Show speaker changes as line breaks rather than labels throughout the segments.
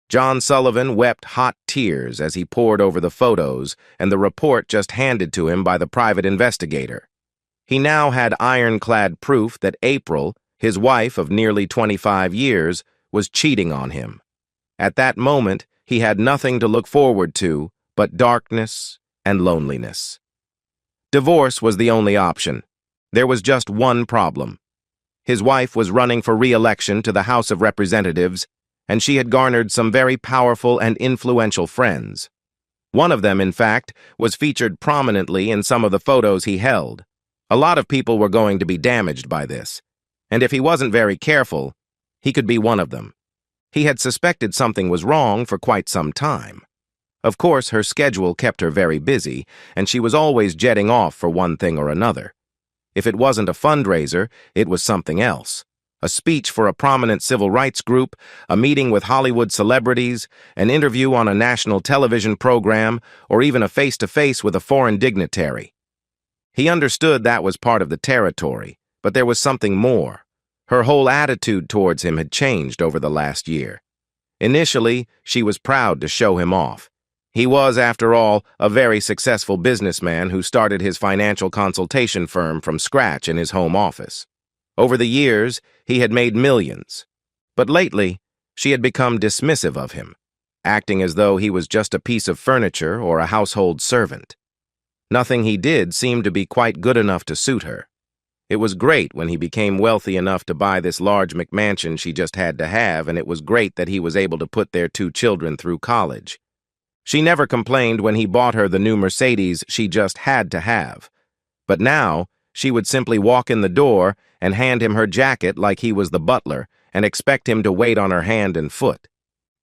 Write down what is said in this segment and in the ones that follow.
John Sullivan wept hot tears as he pored over the photos and the report just handed to him by the private investigator. He now had ironclad proof that April, his wife of nearly 25 years, was cheating on him. At that moment, he had nothing to look forward to but darkness and loneliness. Divorce was the only option. There was just one problem. His wife was running for re-election to the House of Representatives, and she had garnered some very powerful and influential friends. One of them, in fact, was featured prominently in some of the photos he held. A lot of people were going to be damaged by this, and if he wasn't very careful, he could be one of them. He had suspected something was wrong for quite some time. Of course, her schedule kept her very busy, and she was always jetting off for one thing or another. If it wasn't a fundraiser, it was something else. A speech for a prominent civil rights group, a meeting with Hollywood celebrities, an interview on a national television program, or even a face-to-face with a foreign dignitary. He understood that was part of the territory, but there was something more. Her whole attitude towards him had changed over the last year. Initially, she was proud to show him off. He was, after all, a very successful businessman who started his financial consultation firm from scratch in his home office. Over the years, he had made millions. But lately, she had become dismissive of him, acting as though he was just a piece of furniture or a household servant. Nothing he did seemed to be quite good enough to suit her. It was great when he became wealthy enough to buy this large McMansion she just had to have, and it was great that he was able to put their 2 children through college. She never complained when he bought her the new Mercedes she just had to have. But now, she would simply walk in the door and hand him her jacket like he was the butler and expect him to wait on her hand and foot.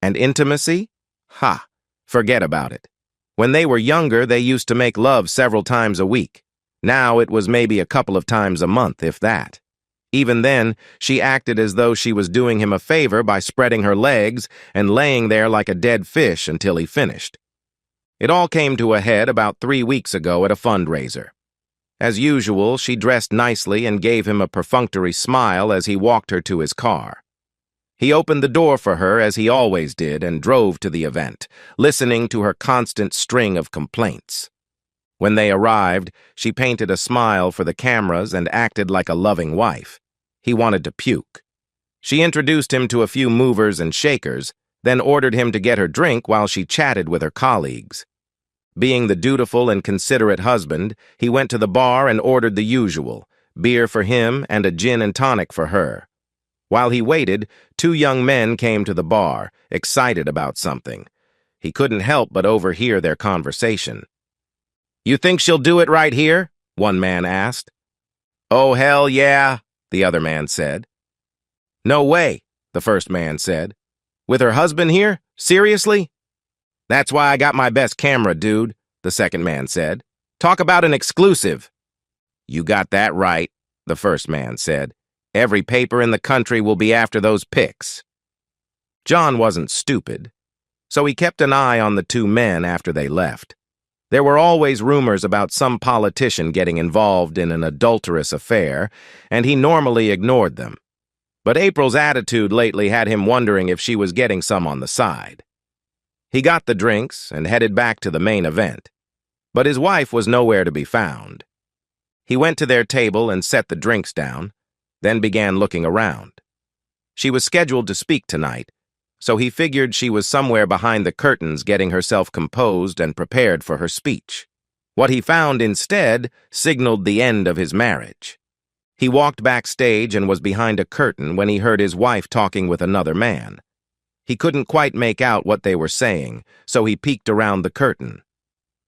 And intimacy? Ha! Forget about it. When they were younger, they used to make love several times a week. Now it was maybe a couple of times a month, if that. Even then, she acted as though she was doing him a favor by spreading her legs and laying there like a dead fish until he finished. It all came to a head about 3 weeks ago at a fundraiser. As usual, she dressed nicely and gave him a perfunctory smile as he walked her to his car. He opened the door for her as he always did and drove to the event, listening to her constant string of complaints. When they arrived, she painted a smile for the cameras and acted like a loving wife. He wanted to puke. She introduced him to a few movers and shakers, then ordered him to get her drink while she chatted with her colleagues. Being the dutiful and considerate husband, he went to the bar and ordered the usual, beer for him and a gin and tonic for her. While he waited, 2 young men came to the bar, excited about something. He couldn't help but overhear their conversation. "You think she'll do it right here?" one man asked. "Oh, hell yeah," the other man said. "No way," the first man said. "With her husband here? Seriously?" "That's why I got my best camera, dude," the second man said. "Talk about an exclusive." "You got that right," the first man said. "Every paper in the country will be after those pics." John wasn't stupid, so he kept an eye on the 2 men after they left. There were always rumors about some politician getting involved in an adulterous affair, and he normally ignored them. But April's attitude lately had him wondering if she was getting some on the side. He got the drinks and headed back to the main event. But his wife was nowhere to be found. He went to their table and set the drinks down, then began looking around. She was scheduled to speak tonight, so he figured she was somewhere behind the curtains getting herself composed and prepared for her speech. What he found instead signaled the end of his marriage. He walked backstage and was behind a curtain when he heard his wife talking with another man. He couldn't quite make out what they were saying, so he peeked around the curtain.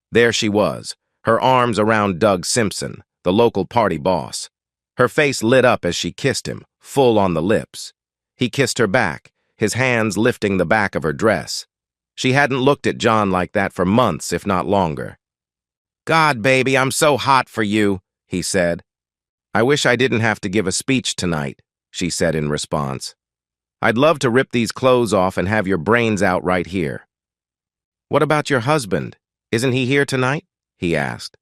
There she was, her arms around Doug Simpson, the local party boss. Her face lit up as she kissed him, full on the lips. He kissed her back, his hands lifting the back of her dress. She hadn't looked at John like that for months, if not longer. "God, baby, I'm so hot for you," he said. "I wish I didn't have to give a speech tonight," she said in response. "I'd love to rip these clothes off and have your brains out right here." "What about your husband? Isn't he here tonight?" he asked.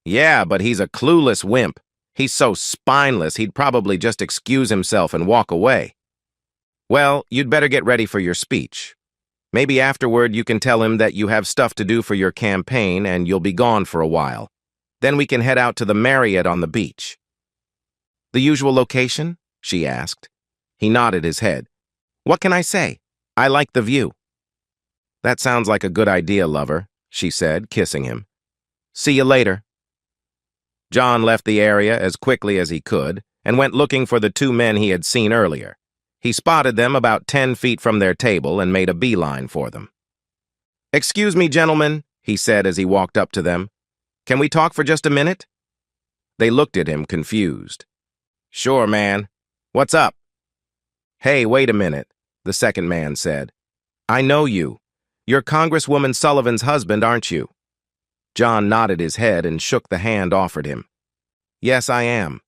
"Yeah, but he's a clueless wimp. He's so spineless he'd probably just excuse himself and walk away." "Well, you'd better get ready for your speech. Maybe afterward you can tell him that you have stuff to do for your campaign and you'll be gone for a while. Then we can head out to the Marriott on the beach." "The usual location?" she asked. He nodded his head. "What can I say? I like the view." "That sounds like a good idea, lover," she said, kissing him. "See you later." John left the area as quickly as he could and went looking for the two men he had seen earlier. He spotted them about 10 feet from their table and made a beeline for them. "Excuse me, gentlemen," he said as he walked up to them. "Can we talk for just a minute?" They looked at him, confused. "Sure, man. What's up?" "Hey, wait a minute," the second man said. "I know you. You're Congresswoman Sullivan's husband, aren't you?" John nodded his head and shook the hand offered him. "Yes, I am.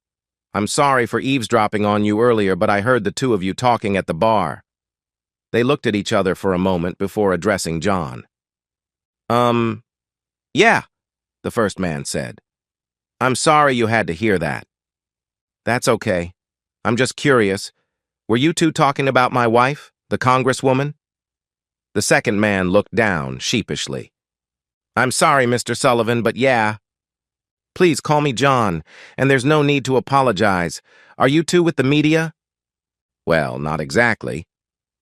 I'm sorry for eavesdropping on you earlier, but I heard the two of you talking at the bar." They looked at each other for a moment before addressing John. Yeah," the first man said. "I'm sorry you had to hear that." "That's okay. I'm just curious. Were you two talking about my wife, the Congresswoman?" The second man looked down sheepishly. "I'm sorry, Mr. Sullivan, but yeah." "Please call me John, and there's no need to apologize. Are you two with the media?" "Well, not exactly.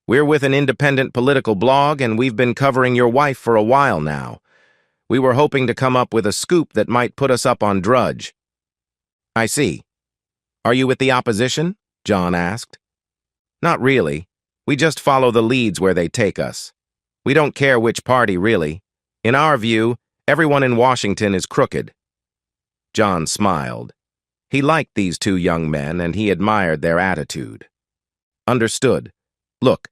We're with an independent political blog, and we've been covering your wife for a while now. We were hoping to come up with a scoop that might put us up on Drudge." "I see. Are you with the opposition?" John asked. "Not really. We just follow the leads where they take us. We don't care which party, really. In our view, everyone in Washington is crooked." John smiled. He liked these two young men, and he admired their attitude. "Understood. Look,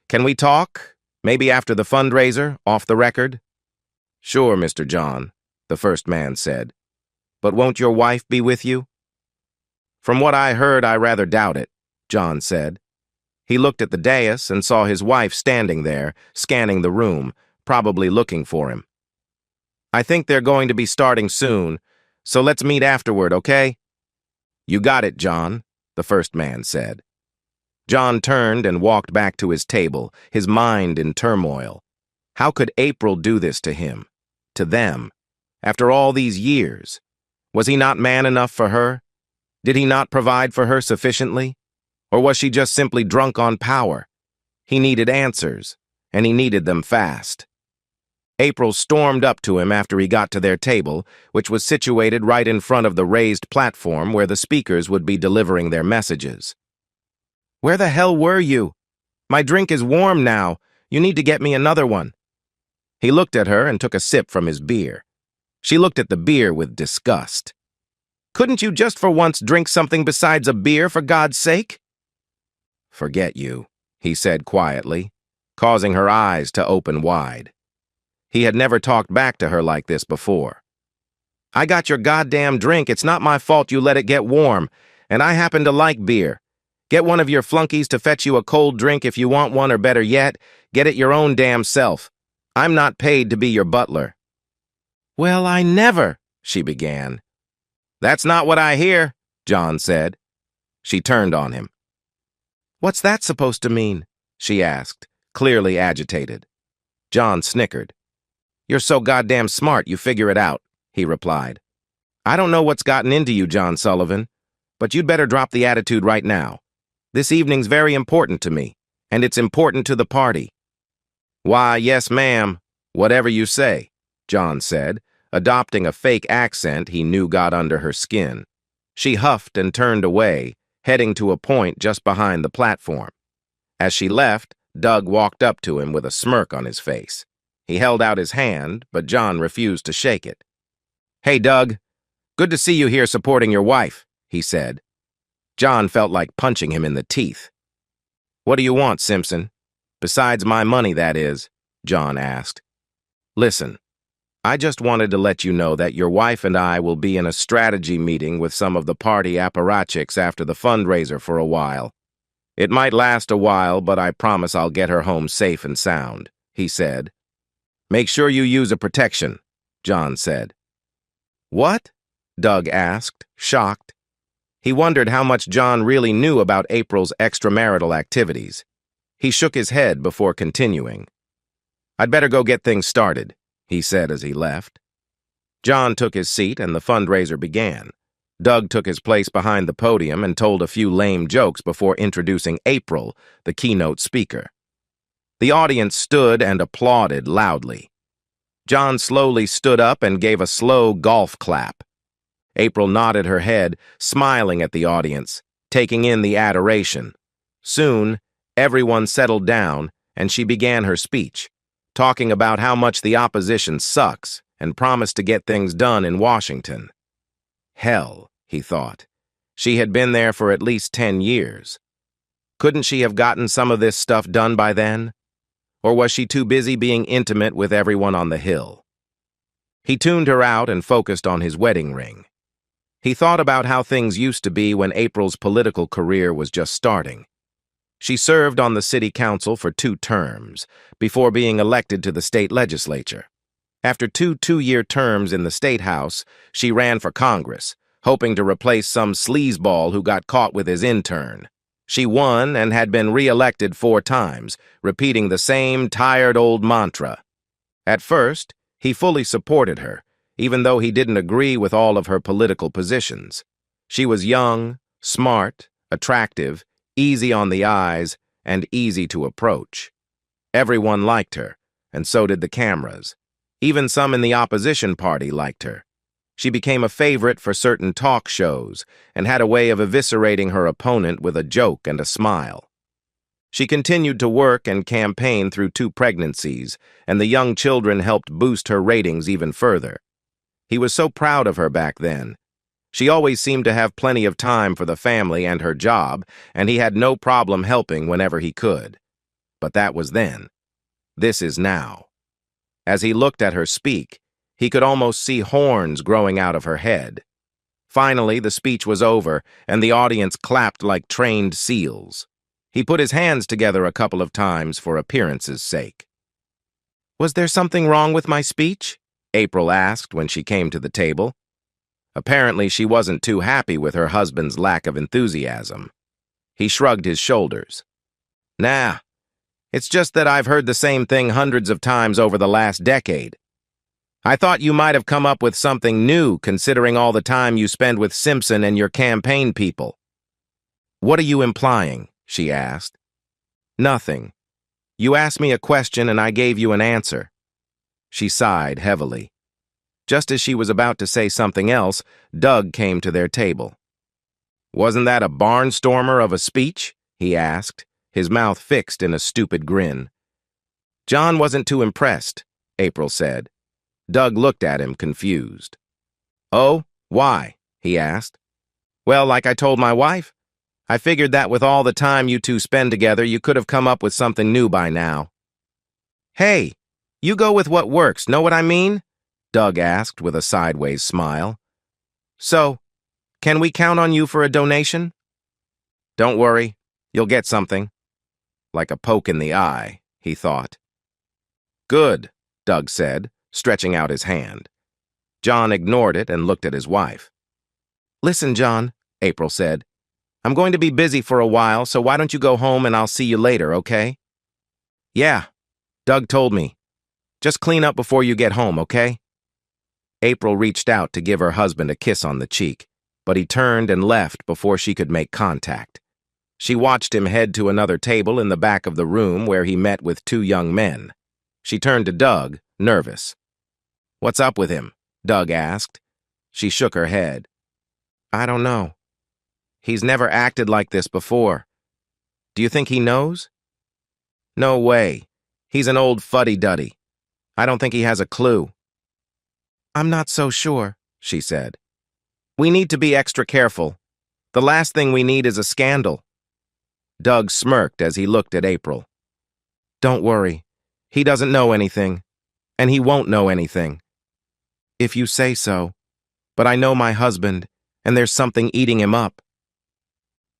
can we talk? Maybe after the fundraiser, off the record?" "Sure, Mr. John," the first man said. "But won't your wife be with you?" "From what I heard, I rather doubt it," John said. He looked at the dais and saw his wife standing there, scanning the room, probably looking for him. "I think they're going to be starting soon, so let's meet afterward, okay?" "You got it, John," the first man said. John turned and walked back to his table, his mind in turmoil. How could April do this to him, to them, after all these years? Was he not man enough for her? Did he not provide for her sufficiently? Or was she just simply drunk on power? He needed answers, and he needed them fast. April stormed up to him after he got to their table, which was situated right in front of the raised platform where the speakers would be delivering their messages. "Where the hell were you? My drink is warm now. You need to get me another one." He looked at her and took a sip from his beer. She looked at the beer with disgust. "Couldn't you just for once drink something besides a beer, for God's sake?" "Forget you," he said quietly, causing her eyes to open wide. He had never talked back to her like this before. "I got your goddamn drink. It's not my fault you let it get warm, and I happen to like beer. Get one of your flunkies to fetch you a cold drink if you want one, or better yet, get it your own damn self. I'm not paid to be your butler." "Well, I never," she began. "That's not what I hear," John said. She turned on him. "What's that supposed to mean?" she asked, clearly agitated. John snickered. "You're so goddamn smart you figure it out," he replied. "I don't know what's gotten into you, John Sullivan, but you'd better drop the attitude right now. This evening's very important to me, and it's important to the party." "Why, yes, ma'am. Whatever you say," John said, adopting a fake accent he knew got under her skin. She huffed and turned away, heading to a point just behind the platform. As she left, Doug walked up to him with a smirk on his face. He held out his hand, but John refused to shake it. "Hey, Doug. Good to see you here supporting your wife," he said. John felt like punching him in the teeth. "What do you want, Simpson? Besides my money, that is," John asked. "Listen, I just wanted to let you know that your wife and I will be in a strategy meeting with some of the party apparatchiks after the fundraiser for a while. It might last a while, but I promise I'll get her home safe and sound," he said. "Make sure you use a protection," John said. "What?" Doug asked, shocked. He wondered how much John really knew about April's extramarital activities. He shook his head before continuing. I'd better go get things started, he said as he left. John took his seat and the fundraiser began. Doug took his place behind the podium and told a few lame jokes before introducing April, the keynote speaker. The audience stood and applauded loudly. John slowly stood up and gave a slow golf clap. April nodded her head, smiling at the audience, taking in the adoration. Soon, everyone settled down, and she began her speech, talking about how much the opposition sucks and promised to get things done in Washington. Hell, he thought. She had been there for at least 10 years. Couldn't she have gotten some of this stuff done by then? Or was she too busy being intimate with everyone on the Hill? He tuned her out and focused on his wedding ring. He thought about how things used to be when April's political career was just starting. She served on the city council for 2 terms before being elected to the state legislature. After 2 two-year terms in the state house, she ran for Congress, hoping to replace some sleazeball who got caught with his intern. She won and had been re-elected 4 times, repeating the same tired old mantra. At first, he fully supported her, even though he didn't agree with all of her political positions. She was young, smart, attractive, easy on the eyes, and easy to approach. Everyone liked her, and so did the cameras. Even some in the opposition party liked her. She became a favorite for certain talk shows and had a way of eviscerating her opponent with a joke and a smile. She continued to work and campaign through 2 pregnancies, and the young children helped boost her ratings even further. He was so proud of her back then. She always seemed to have plenty of time for the family and her job, and he had no problem helping whenever he could. But that was then. This is now. As he looked at her speak, he could almost see horns growing out of her head. Finally, the speech was over, and the audience clapped like trained seals. He put his hands together a couple of times for appearance's sake. "Was there something wrong with my speech?" April asked when she came to the table. Apparently, she wasn't too happy with her husband's lack of enthusiasm. He shrugged his shoulders. "Nah, it's just that I've heard the same thing hundreds of times over the last decade. I thought you might have come up with something new, considering all the time you spend with Simpson and your campaign people." "What are you implying?" she asked. "Nothing. You asked me a question and I gave you an answer." She sighed heavily. Just as she was about to say something else, Doug came to their table. "Wasn't that a barnstormer of a speech?" he asked, his mouth fixed in a stupid grin. "John wasn't too impressed," April said. Doug looked at him, confused. "Oh, why?" he asked. "Well, like I told my wife, I figured that with all the time you 2 spend together, you could have come up with something new by now." "Hey, you go with what works, know what I mean?" Doug asked with a sideways smile. "So, can we count on you for a donation?" "Don't worry, you'll get something." Like a poke in the eye, he thought. "Good," Doug said, stretching out his hand. John ignored it and looked at his wife. "Listen, John," April said. "I'm going to be busy for a while, so why don't you go home and I'll see you later, okay?" "Yeah, Doug told me. Just clean up before you get home, okay?" April reached out to give her husband a kiss on the cheek, but he turned and left before she could make contact. She watched him head to another table in the back of the room where he met with 2 young men. She turned to Doug, nervous. "What's up with him?" Doug asked. She shook her head. "I don't know. He's never acted like this before. Do you think he knows?" "No way. He's an old fuddy-duddy. I don't think he has a clue." "I'm not so sure," she said. "We need to be extra careful. The last thing we need is a scandal." Doug smirked as he looked at April. "Don't worry. He doesn't know anything, and he won't know anything." "If you say so. But I know my husband, and there's something eating him up."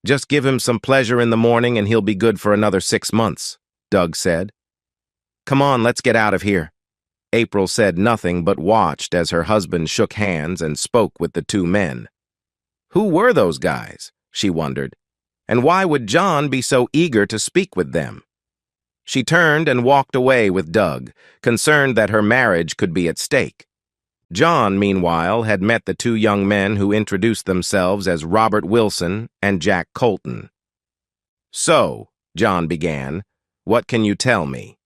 "Just give him some pleasure in the morning and he'll be good for another 6 months," Doug said. "Come on, let's get out of here." April said nothing but watched as her husband shook hands and spoke with the 2 men. Who were those guys, she wondered, and why would John be so eager to speak with them? She turned and walked away with Doug, concerned that her marriage could be at stake. John, meanwhile, had met the two young men who introduced themselves as Robert Wilson and Jack Colton. "So," John began, "what can you tell me?"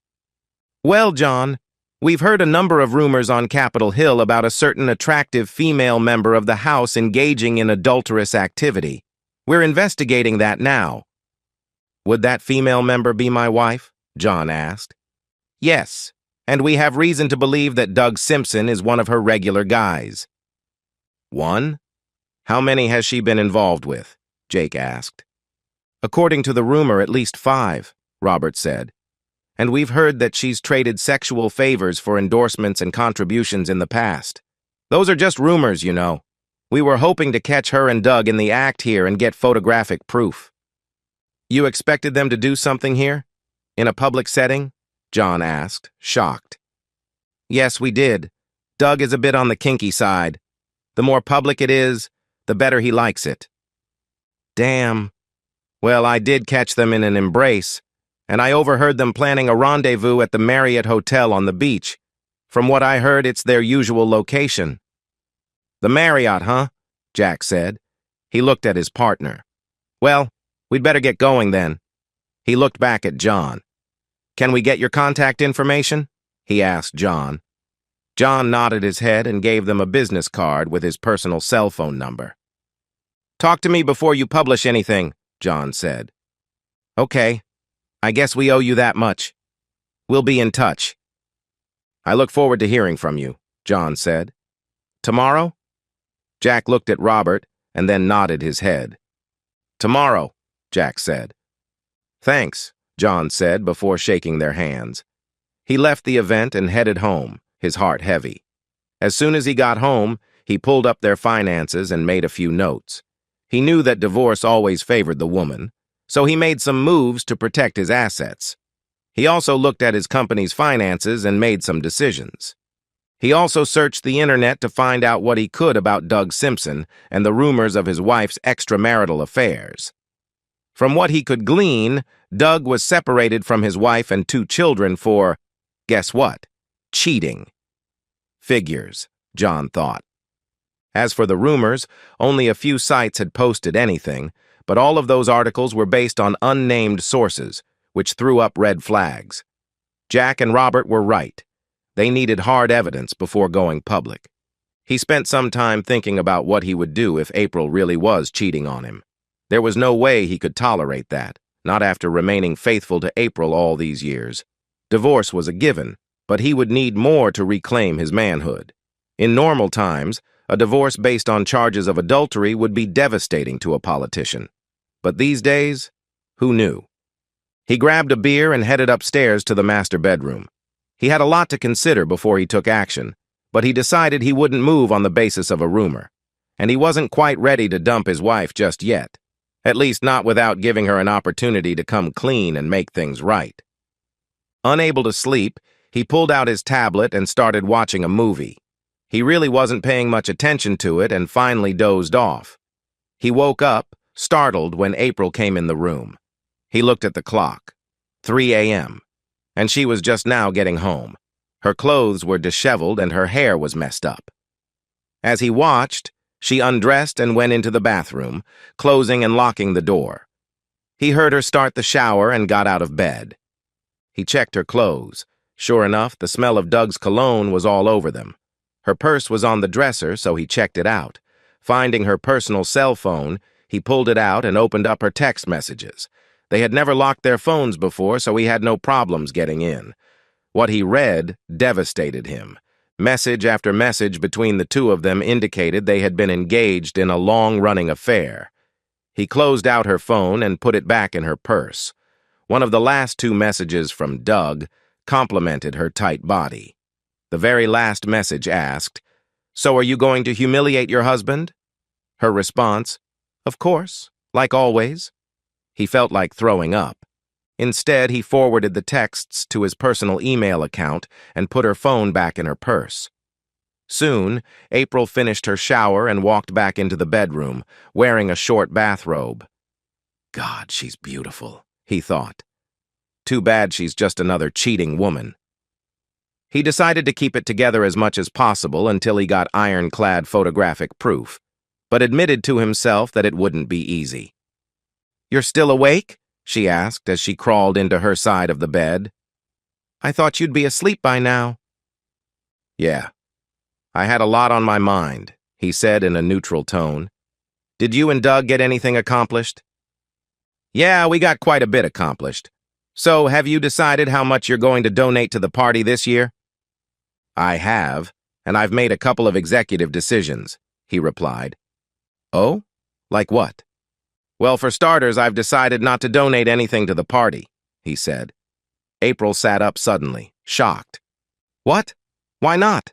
"Well, John, we've heard a number of rumors on Capitol Hill about a certain attractive female member of the House engaging in adulterous activity. We're investigating that now." "Would that female member be my wife?" John asked. "Yes, and we have reason to believe that Doug Simpson is one of her regular guys." "One? How many has she been involved with?" Jake asked. "According to the rumor, at least 5, Robert said. And we've heard that she's traded sexual favors for endorsements and contributions in the past. Those are just rumors, you know. We were hoping to catch her and Doug in the act here and get photographic proof." "You expected them to do something here? In a public setting?" John asked, shocked. "Yes, we did. Doug is a bit on the kinky side. The more public it is, the better he likes it." "Damn. Well, I did catch them in an embrace, and I overheard them planning a rendezvous at the Marriott Hotel on the beach. From what I heard, it's their usual location." "The Marriott, huh?" Jack said. He looked at his partner. "Well, we'd better get going then." He looked back at John. "Can we get your contact information?" he asked John. John nodded his head and gave them a business card with his personal cell phone number. "Talk to me before you publish anything," John said. "Okay. I guess we owe you that much. We'll be in touch." "I look forward to hearing from you," John said. "Tomorrow?" Jack looked at Robert and then nodded his head. "Tomorrow," Jack said. "Thanks," John said before shaking their hands. He left the event and headed home, his heart heavy. As soon as he got home, he pulled up their finances and made a few notes. He knew that divorce always favored the woman, so he made some moves to protect his assets. He also looked at his company's finances and made some decisions. He also searched the internet to find out what he could about Doug Simpson and the rumors of his wife's extramarital affairs. From what he could glean, Doug was separated from his wife and 2 children for, guess what? Cheating. Figures, John thought. As for the rumors, only a few sites had posted anything, but all of those articles were based on unnamed sources, which threw up red flags. Jack and Robert were right. They needed hard evidence before going public. He spent some time thinking about what he would do if April really was cheating on him. There was no way he could tolerate that, not after remaining faithful to April all these years. Divorce was a given, but he would need more to reclaim his manhood. In normal times, a divorce based on charges of adultery would be devastating to a politician. But these days, who knew? He grabbed a beer and headed upstairs to the master bedroom. He had a lot to consider before he took action, but he decided he wouldn't move on the basis of a rumor. And he wasn't quite ready to dump his wife just yet. At least not without giving her an opportunity to come clean and make things right. Unable to sleep, he pulled out his tablet and started watching a movie. He really wasn't paying much attention to it and finally dozed off. He woke up, startled, when April came in the room. He looked at the clock. 3 a.m. And she was just now getting home. Her clothes were disheveled and her hair was messed up. As he watched, she undressed and went into the bathroom, closing and locking the door. He heard her start the shower and got out of bed. He checked her clothes. Sure enough, the smell of Doug's cologne was all over them. Her purse was on the dresser, so he checked it out. Finding her personal cell phone, he pulled it out and opened up her text messages. They had never locked their phones before, so he had no problems getting in. What he read devastated him. Message after message between the two of them indicated they had been engaged in a long-running affair. He closed out her phone and put it back in her purse. One of the last 2 messages from Doug complimented her tight body. The very last message asked, "So are you going to humiliate your husband?" Her response, "Of course, like always." He felt like throwing up. Instead, he forwarded the texts to his personal email account and put her phone back in her purse. Soon, April finished her shower and walked back into the bedroom, wearing a short bathrobe. God, she's beautiful, he thought. Too bad she's just another cheating woman. He decided to keep it together as much as possible until he got ironclad photographic proof, but admitted to himself that it wouldn't be easy. "You're still awake?" she asked as she crawled into her side of the bed. "I thought you'd be asleep by now." "Yeah, I had a lot on my mind," he said in a neutral tone. "Did you and Doug get anything accomplished?" "Yeah, we got quite a bit accomplished. So, have you decided how much you're going to donate to the party this year?" "I have, and I've made a couple of executive decisions," he replied. "Oh? Like what?" "Well, for starters, I've decided not to donate anything to the party," he said. April sat up suddenly, shocked. "What? Why not?"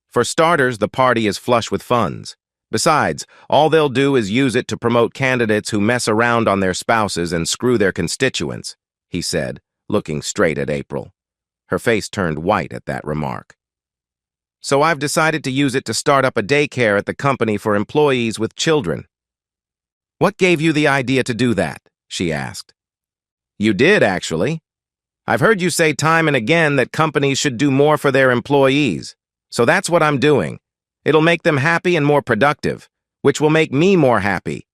"For starters, the party is flush with funds. Besides, all they'll do is use it to promote candidates who mess around on their spouses and screw their constituents," he said, looking straight at April. Her face turned white at that remark. "So I've decided to use it to start up a daycare at the company for employees with children." "What gave you the idea to do that?" she asked. "You did, actually. I've heard you say time and again that companies should do more for their employees. So that's what I'm doing. It'll make them happy and more productive, which will make me more happy."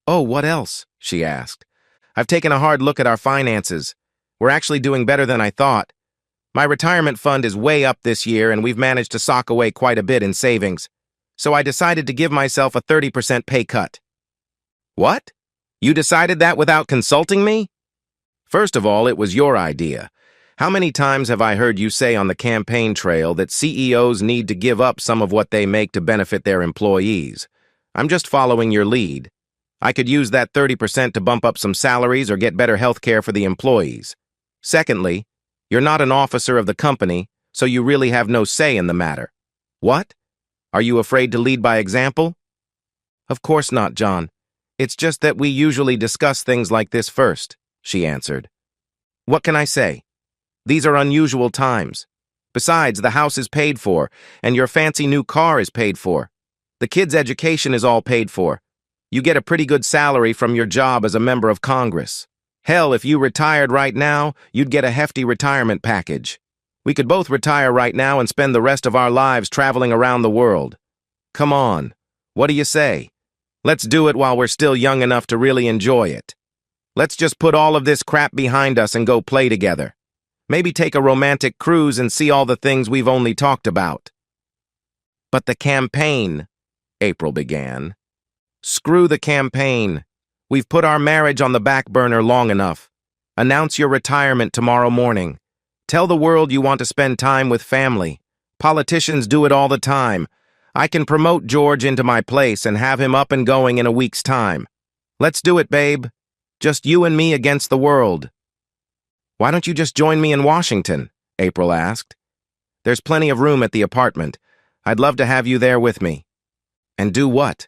"Oh, what else?" she asked. "I've taken a hard look at our finances. We're actually doing better than I thought. My retirement fund is way up this year, and we've managed to sock away quite a bit in savings. So I decided to give myself a 30% pay cut." "What? You decided that without consulting me?" "First of all, it was your idea. How many times have I heard you say on the campaign trail that CEOs need to give up some of what they make to benefit their employees? I'm just following your lead. I could use that 30% to bump up some salaries or get better health care for the employees. Secondly, you're not an officer of the company, so you really have no say in the matter. What? Are you afraid to lead by example?" "Of course not, John. It's just that we usually discuss things like this first," she answered. "What can I say? These are unusual times. Besides, the house is paid for, and your fancy new car is paid for. The kids' education is all paid for. You get a pretty good salary from your job as a member of Congress. Hell, if you retired right now, you'd get a hefty retirement package. We could both retire right now and spend the rest of our lives traveling around the world. Come on, what do you say? Let's do it while we're still young enough to really enjoy it. Let's just put all of this crap behind us and go play together. Maybe take a romantic cruise and see all the things we've only talked about." "But the campaign," April began. "Screw the campaign. We've put our marriage on the back burner long enough. Announce your retirement tomorrow morning. Tell the world you want to spend time with family. Politicians do it all the time. I can promote George into my place and have him up and going in a week's time. Let's do it, babe. Just you and me against the world." "Why don't you just join me in Washington?" April asked. "There's plenty of room at the apartment. I'd love to have you there with me." "And do what?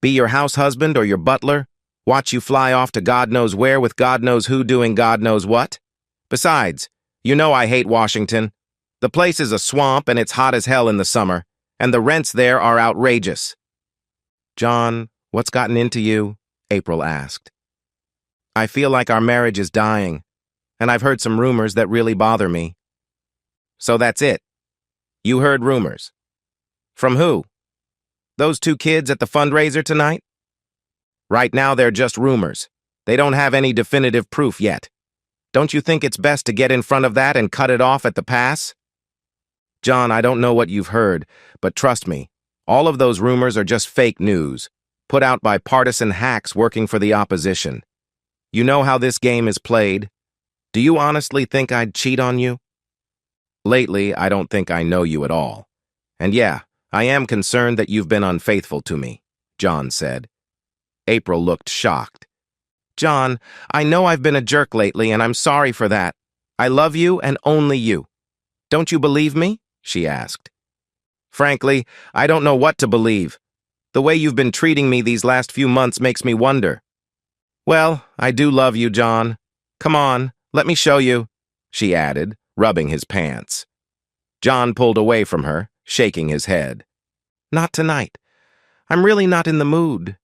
Be your house husband or your butler? Watch you fly off to God knows where with God knows who doing God knows what? Besides, you know I hate Washington. The place is a swamp and it's hot as hell in the summer, and the rents there are outrageous." "John, what's gotten into you?" April asked. "I feel like our marriage is dying, and I've heard some rumors that really bother me." "So that's it? You heard rumors? From who? Those two kids at the fundraiser tonight?" "Right now they're just rumors. They don't have any definitive proof yet. Don't you think it's best to get in front of that and cut it off at the pass?" "John, I don't know what you've heard, but trust me, all of those rumors are just fake news, put out by partisan hacks working for the opposition. You know how this game is played. Do you honestly think I'd cheat on you?" "Lately, I don't think I know you at all. And yeah, I am concerned that you've been unfaithful to me," John said. April looked shocked. "John, I know I've been a jerk lately, and I'm sorry for that. I love you and only you. Don't you believe me?" she asked. "Frankly, I don't know what to believe. The way you've been treating me these last few months makes me wonder." "Well, I do love you, John. Come on, let me show you," she added, rubbing his pants. John pulled away from her, shaking his head. "Not tonight. I'm really not in the mood."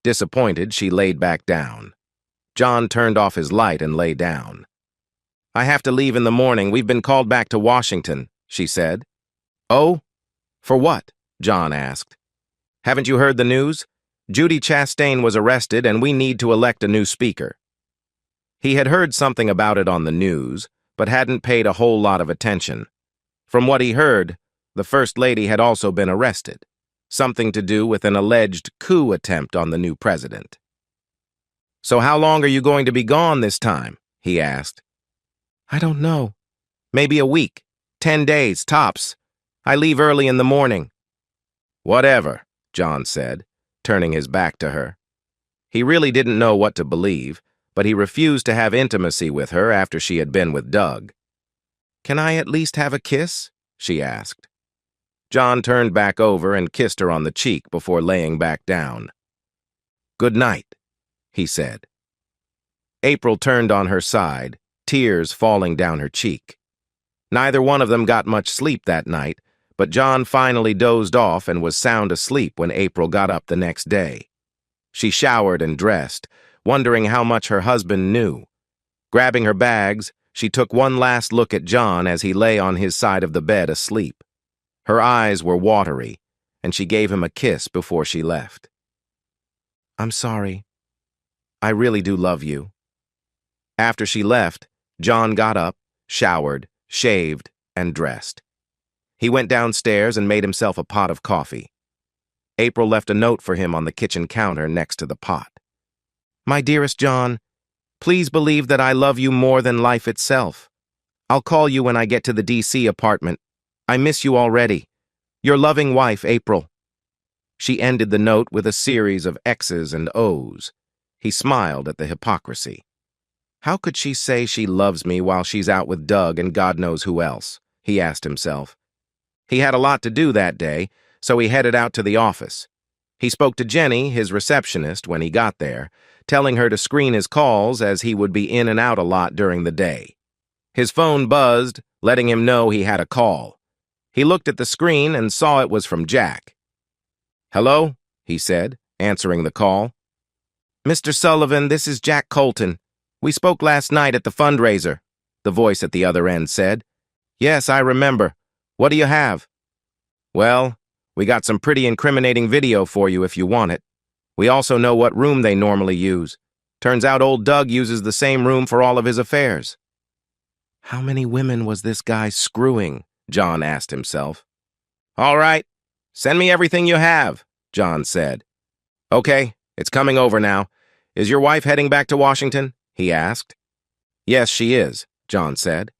Disappointed, she laid back down. John turned off his light and lay down. I have to leave in the morning. We've been called back to Washington, she said. Oh? For what? John asked. Haven't you heard the news? Judy Chastain was arrested and we need to elect a new speaker. He had heard something about it on the news, but hadn't paid a whole lot of attention. From what he heard, the First Lady had also been arrested, something to do with an alleged coup attempt on the new president. So how long are you going to be gone this time? He asked. I don't know. Maybe a week, 10 days, tops. I leave early in the morning. Whatever, John said, turning his back to her. He really didn't know what to believe, but he refused to have intimacy with her after she had been with Doug. Can I at least have a kiss? She asked. John turned back over and kissed her on the cheek before laying back down. Good night, he said. April turned on her side, tears falling down her cheek. Neither one of them got much sleep that night, but John finally dozed off and was sound asleep when April got up the next day. She showered and dressed, wondering how much her husband knew. Grabbing her bags, she took one last look at John as he lay on his side of the bed asleep. Her eyes were watery, and she gave him a kiss before she left. I'm sorry. I really do love you. After she left, John got up, showered, shaved, and dressed. He went downstairs and made himself a pot of coffee. April left a note for him on the kitchen counter next to the pot. My dearest John, please believe that I love you more than life itself. I'll call you when I get to the D.C. apartment. I miss you already. Your loving wife, April. She ended the note with a series of X's and O's. He smiled at the hypocrisy. How could she say she loves me while she's out with Doug and God knows who else? He asked himself. He had a lot to do that day, so he headed out to the office. He spoke to Jenny, his receptionist, when he got there, telling her to screen his calls as he would be in and out a lot during the day. His phone buzzed, letting him know he had a call. He looked at the screen and saw it was from Jack. Hello, he said, answering the call. Mr. Sullivan, this is Jack Colton. We spoke last night at the fundraiser, the voice at the other end said. Yes, I remember. What do you have? Well, we got some pretty incriminating video for you if you want it. We also know what room they normally use. Turns out old Doug uses the same room for all of his affairs. How many women was this guy screwing? John asked himself. All right, send me everything you have, John said. Okay, it's coming over now. Is your wife heading back to Washington? He asked. Yes, she is, John said.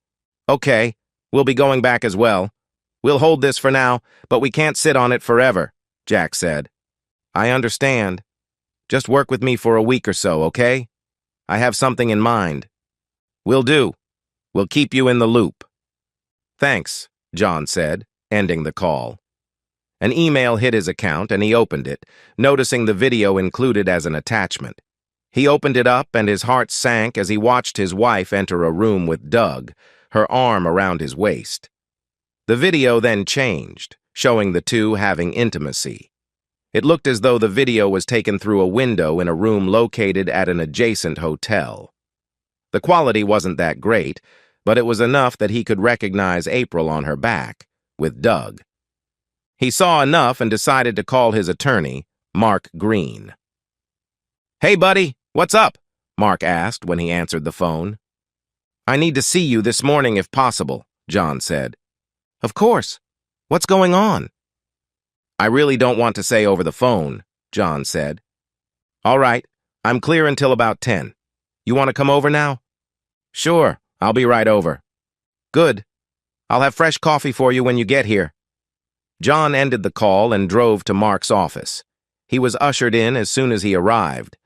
Okay, we'll be going back as well. We'll hold this for now, but we can't sit on it forever, Jack said. I understand. Just work with me for a week or so, okay? I have something in mind. Will do. We'll keep you in the loop. Thanks, John said, ending the call. An email hit his account and he opened it, noticing the video included as an attachment. He opened it up and his heart sank as he watched his wife enter a room with Doug, her arm around his waist. The video then changed, showing the two having intimacy. It looked as though the video was taken through a window in a room located at an adjacent hotel. The quality wasn't that great, but it was enough that he could recognize April on her back, with Doug. He saw enough and decided to call his attorney, Mark Green. Hey, buddy, what's up? Mark asked when he answered the phone. I need to see you this morning if possible, John said. Of course. What's going on? I really don't want to say over the phone, John said. All right, I'm clear until about 10. You want to come over now? Sure, I'll be right over. Good. I'll have fresh coffee for you when you get here. John ended the call and drove to Mark's office. He was ushered in as soon as he arrived.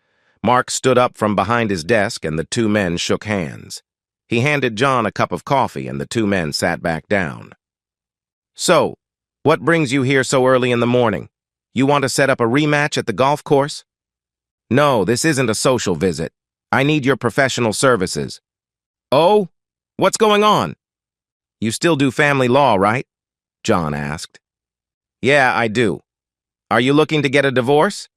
Mark stood up from behind his desk and the two men shook hands. He handed John a cup of coffee and the two men sat back down. So, what brings you here so early in the morning? You want to set up a rematch at the golf course? No, this isn't a social visit. I need your professional services. Oh? What's going on? You still do family law, right? John asked. Yeah, I do. Are you looking to get a divorce?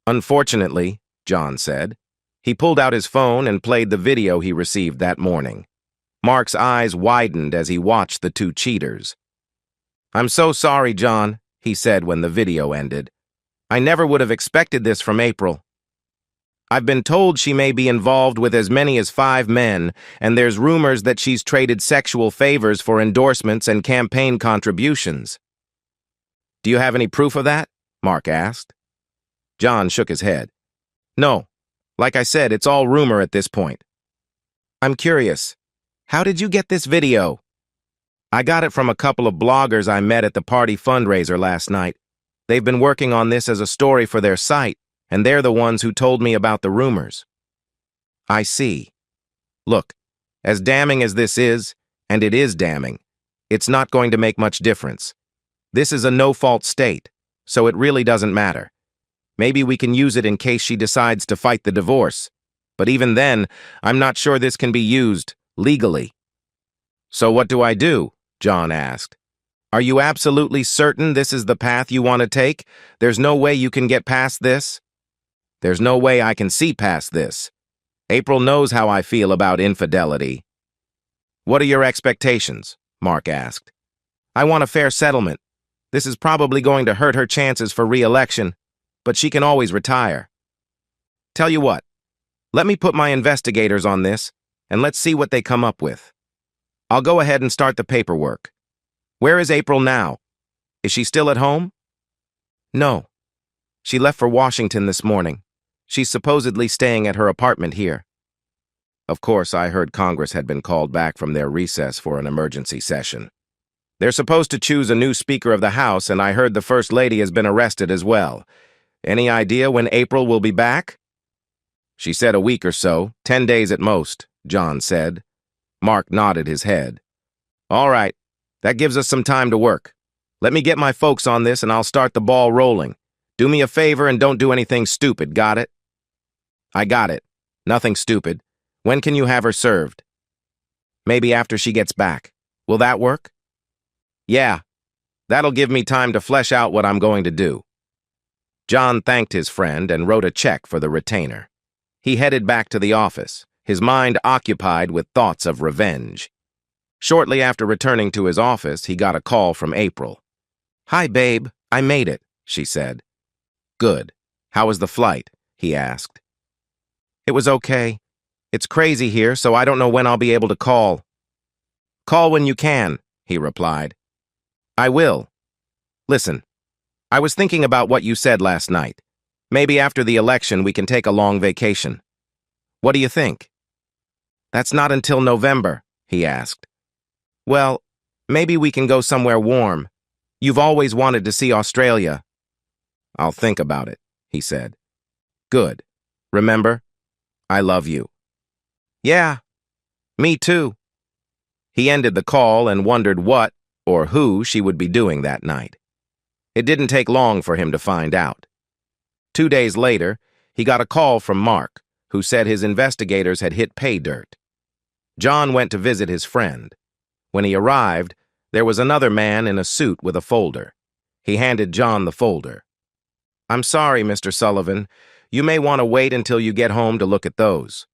Unfortunately, John said. He pulled out his phone and played the video he received that morning. Mark's eyes widened as he watched the two cheaters. "I'm so sorry, John," he said when the video ended. "I never would have expected this from April. I've been told she may be involved with as many as 5 men, and there's rumors that she's traded sexual favors for endorsements and campaign contributions." "Do you have any proof of that?" Mark asked. John shook his head. "No. Like I said, it's all rumor at this point." "I'm curious. How did you get this video?" "I got it from a couple of bloggers I met at the party fundraiser last night. They've been working on this as a story for their site, and they're the ones who told me about the rumors." "I see. Look, as damning as this is, and it is damning, it's not going to make much difference. This is a no-fault state, so it really doesn't matter. Maybe we can use it in case she decides to fight the divorce. But even then, I'm not sure this can be used legally." "So what do I do?" John asked. "Are you absolutely certain this is the path you want to take? There's no way you can get past this?" "There's no way I can see past this. April knows how I feel about infidelity." "What are your expectations?" Mark asked. "I want a fair settlement. This is probably going to hurt her chances for re-election, but she can always retire. Tell you what, let me put my investigators on this, and let's see what they come up with. I'll go ahead and start the paperwork. Where is April now? Is she still at home?" "No. She left for Washington this morning. She's supposedly staying at her apartment here." Of course, I heard Congress had been called back from their recess for an emergency session. They're supposed to choose a new Speaker of the House, and I heard the First Lady has been arrested as well. Any idea when April will be back?" "She said a week or so, 10 days at most," John said. Mark nodded his head. "All right, that gives us some time to work. Let me get my folks on this and I'll start the ball rolling. Do me a favor and don't do anything stupid, got it?" "I got it. Nothing stupid. When can you have her served?" "Maybe after she gets back. Will that work?" "Yeah. That'll give me time to flesh out what I'm going to do." John thanked his friend and wrote a check for the retainer. He headed back to the office, his mind occupied with thoughts of revenge. Shortly after returning to his office, he got a call from April. "Hi, babe. I made it," she said. "Good. How was the flight?" he asked. "It was okay. It's crazy here, so I don't know when I'll be able to call." "Call when you can," he replied. "I will. Listen, I was thinking about what you said last night. Maybe after the election we can take a long vacation. What do you think?" "That's not until November," he asked. "Well, maybe we can go somewhere warm. You've always wanted to see Australia." "I'll think about it," he said. "Good. Remember, I love you." "Yeah, me too." He ended the call and wondered what or who she would be doing that night. It didn't take long for him to find out. 2 days later, he got a call from Mark, who said his investigators had hit pay dirt. John went to visit his friend. When he arrived, there was another man in a suit with a folder. He handed John the folder. "I'm sorry, Mr. Sullivan. You may want to wait until you get home to look at those."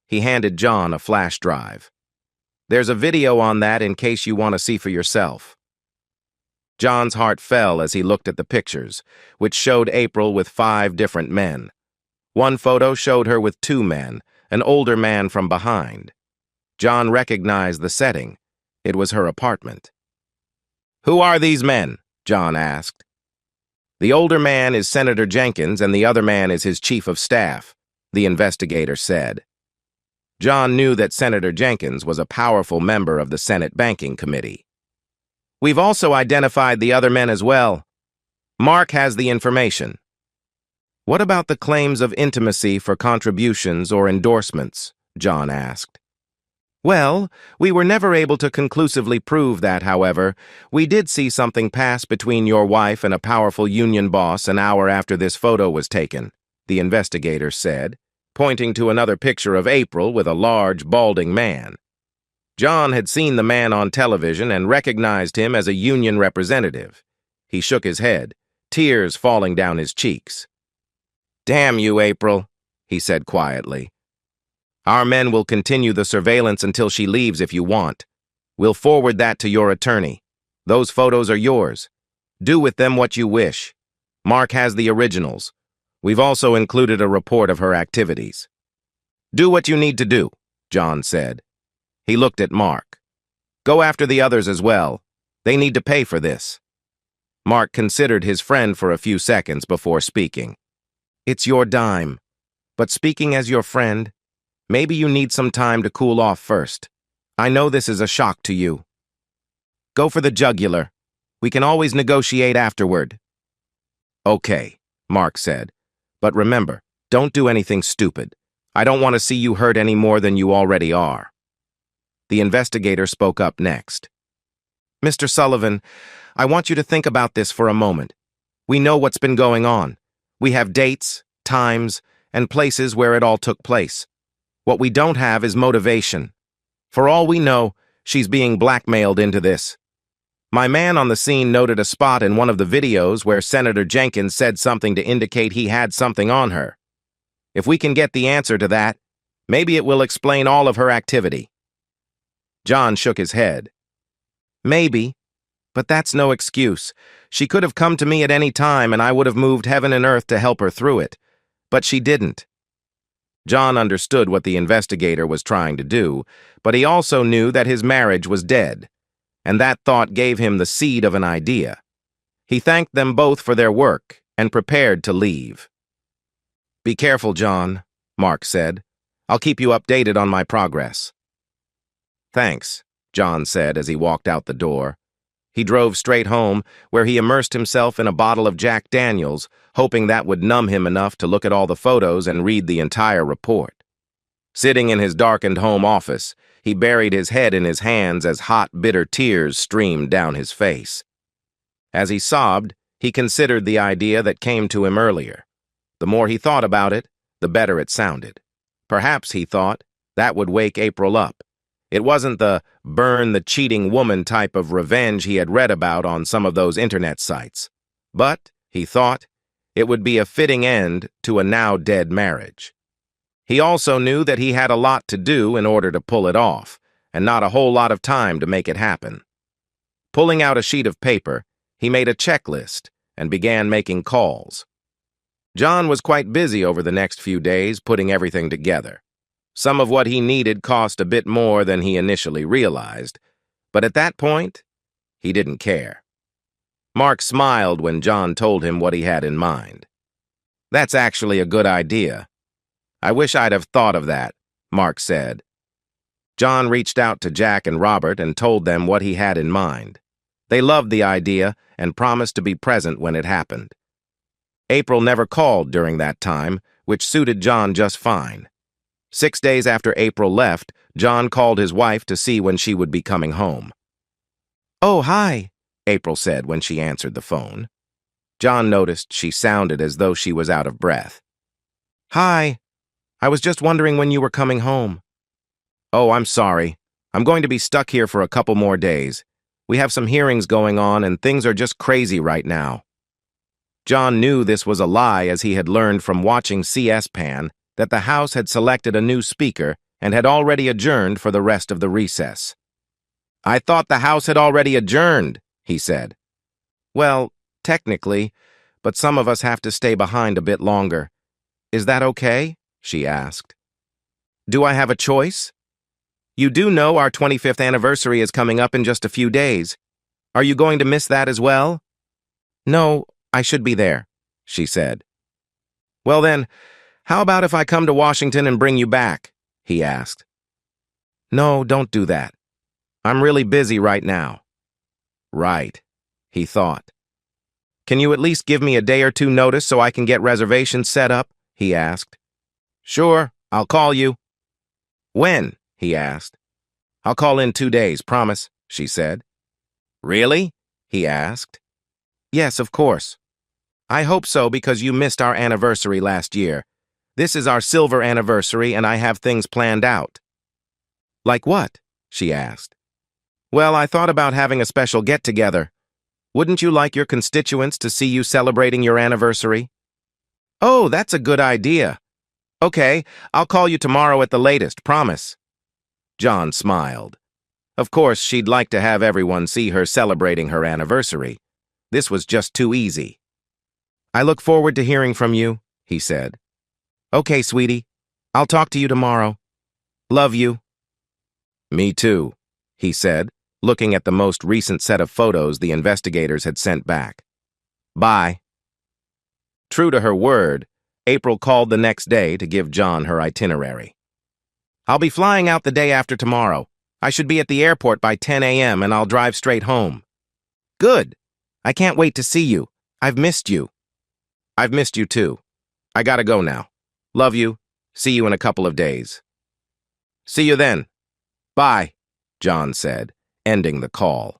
He handed John a flash drive. "There's a video on that in case you want to see for yourself." John's heart fell as he looked at the pictures, which showed April with 5 different men. One photo showed her with 2 men, an older man from behind. John recognized the setting. It was her apartment. "Who are these men?" John asked. "The older man is Senator Jenkins and the other man is his chief of staff," the investigator said. John knew that Senator Jenkins was a powerful member of the Senate Banking Committee. "We've also identified the other men as well. Mark has the information." "What about the claims of intimacy for contributions or endorsements?" John asked. "Well, we were never able to conclusively prove that, however. We did see something pass between your wife and a powerful union boss an hour after this photo was taken," the investigator said, pointing to another picture of April with a large, balding man. John had seen the man on television and recognized him as a union representative. He shook his head, tears falling down his cheeks. "Damn you, April," he said quietly. Our men will continue the surveillance until she leaves if you want. We'll forward that to your attorney. Those photos are yours. Do with them what you wish. Mark has the originals. We've also included a report of her activities. Do what you need to do, John said. He looked at Mark. Go after the others as well. They need to pay for this. Mark considered his friend for a few seconds before speaking. It's your dime. But speaking as your friend, maybe you need some time to cool off first. I know this is a shock to you. Go for the jugular. We can always negotiate afterward. Okay, Mark said. But remember, don't do anything stupid. I don't want to see you hurt any more than you already are. The investigator spoke up next. Mr. Sullivan, I want you to think about this for a moment. We know what's been going on. We have dates, times, and places where it all took place. What we don't have is motivation. For all we know, she's being blackmailed into this. My man on the scene noted a spot in one of the videos where Senator Jenkins said something to indicate he had something on her. If we can get the answer to that, maybe it will explain all of her activity. John shook his head. Maybe, but that's no excuse. She could have come to me at any time and I would have moved heaven and earth to help her through it. But she didn't. John understood what the investigator was trying to do, but he also knew that his marriage was dead, and that thought gave him the seed of an idea. He thanked them both for their work and prepared to leave. Be careful, John, Mark said. I'll keep you updated on my progress. Thanks, John said as he walked out the door. He drove straight home, where he immersed himself in a bottle of Jack Daniels, hoping that would numb him enough to look at all the photos and read the entire report. Sitting in his darkened home office, he buried his head in his hands as hot, bitter tears streamed down his face. As he sobbed, he considered the idea that came to him earlier. The more he thought about it, the better it sounded. Perhaps, he thought, that would wake April up. It wasn't the burn the cheating woman type of revenge he had read about on some of those internet sites. But, he thought, it would be a fitting end to a now-dead marriage. He also knew that he had a lot to do in order to pull it off, and not a whole lot of time to make it happen. Pulling out a sheet of paper, he made a checklist and began making calls. John was quite busy over the next few days putting everything together. Some of what he needed cost a bit more than he initially realized, but at that point, he didn't care. Mark smiled when John told him what he had in mind. That's actually a good idea. I wish I'd have thought of that, Mark said. John reached out to Jack and Robert and told them what he had in mind. They loved the idea and promised to be present when it happened. April never called during that time, which suited John just fine. 6 days after April left, John called his wife to see when she would be coming home. "Oh, hi," April said when she answered the phone. John noticed she sounded as though she was out of breath. "Hi. I was just wondering when you were coming home." "Oh, I'm sorry. I'm going to be stuck here for a couple more days. We have some hearings going on and things are just crazy right now." John knew this was a lie as he had learned from watching CS-PAN that the House had selected a new speaker and had already adjourned for the rest of the recess. "I thought the House had already adjourned," he said. "Well, technically, but some of us have to stay behind a bit longer. Is that okay?" she asked. "Do I have a choice? You do know our 25th anniversary is coming up in just a few days. Are you going to miss that as well?" "No, I should be there," she said. "Well then, how about if I come to Washington and bring you back?" he asked. "No, don't do that. I'm really busy right now." Right, he thought. "Can you at least give me a day or two notice so I can get reservations set up?" he asked. "Sure, I'll call you." "When?" he asked. "I'll call in 2 days, promise," she said. "Really?" he asked. "Yes, of course. I hope so because you missed our anniversary last year. This is our silver anniversary and I have things planned out." "Like what?" she asked. "Well, I thought about having a special get-together. Wouldn't you like your constituents to see you celebrating your anniversary?" "Oh, that's a good idea. Okay, I'll call you tomorrow at the latest, promise. John smiled. Of course, she'd like to have everyone see her celebrating her anniversary. This was just too easy. I look forward to hearing from you, he said. Okay, sweetie. I'll talk to you tomorrow. Love you. Me too, he said, looking at the most recent set of photos the investigators had sent back. Bye. True to her word, April called the next day to give John her itinerary. I'll be flying out the day after tomorrow. I should be at the airport by 10 a.m. and I'll drive straight home. Good. I can't wait to see you. I've missed you. I've missed you too. I gotta go now. Love you. See you in a couple of days. See you then. Bye, John said, ending the call.